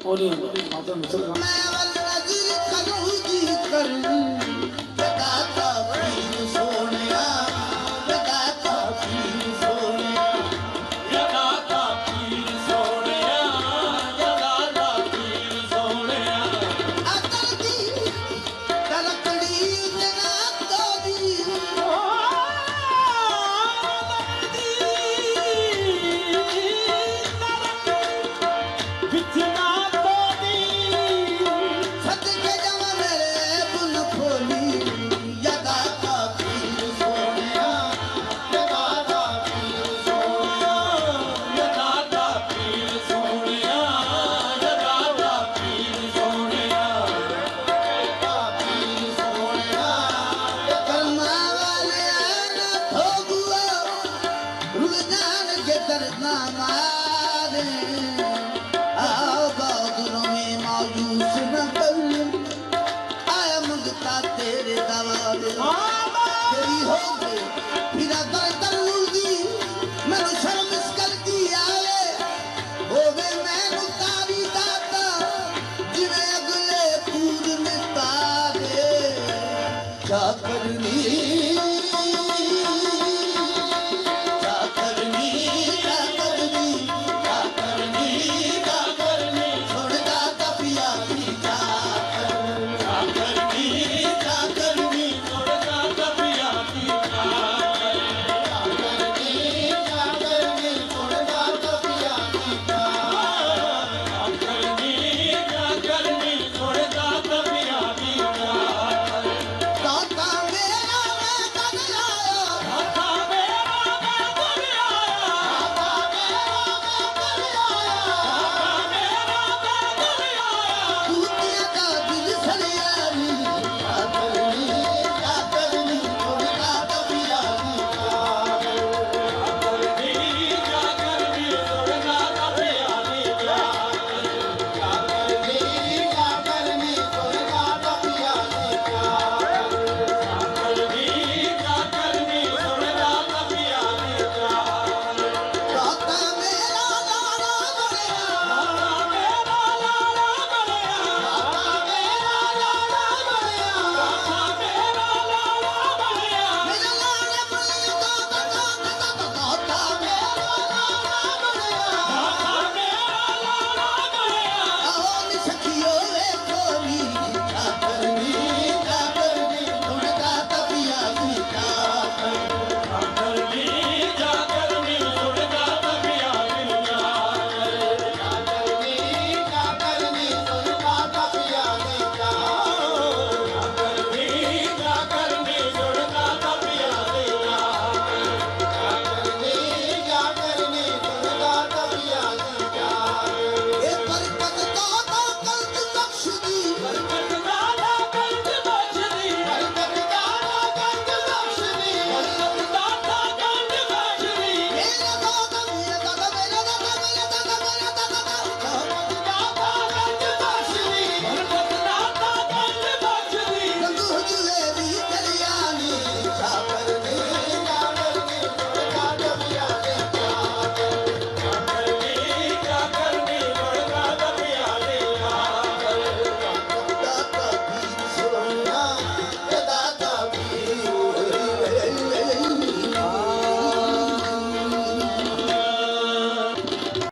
बोलिए माता मुसलमान मैं वल्लजी करूँगी करूँ जगा का पीर सोनिया जगा का पीर सोनिया जगा का पीर सोनिया जगा का पीर सोनिया अकल दी तलकड़ी जगा तो दी बिचना तो दी सदके जमा मेरे बुन खोली जगा का पीर सोनिया जगा का पीर सोनिया जगा का पीर सोनिया जगा का पीर सोनिया का पीर सोनिया करमा वाले आना ठोगुआ रुक जान के दरनामा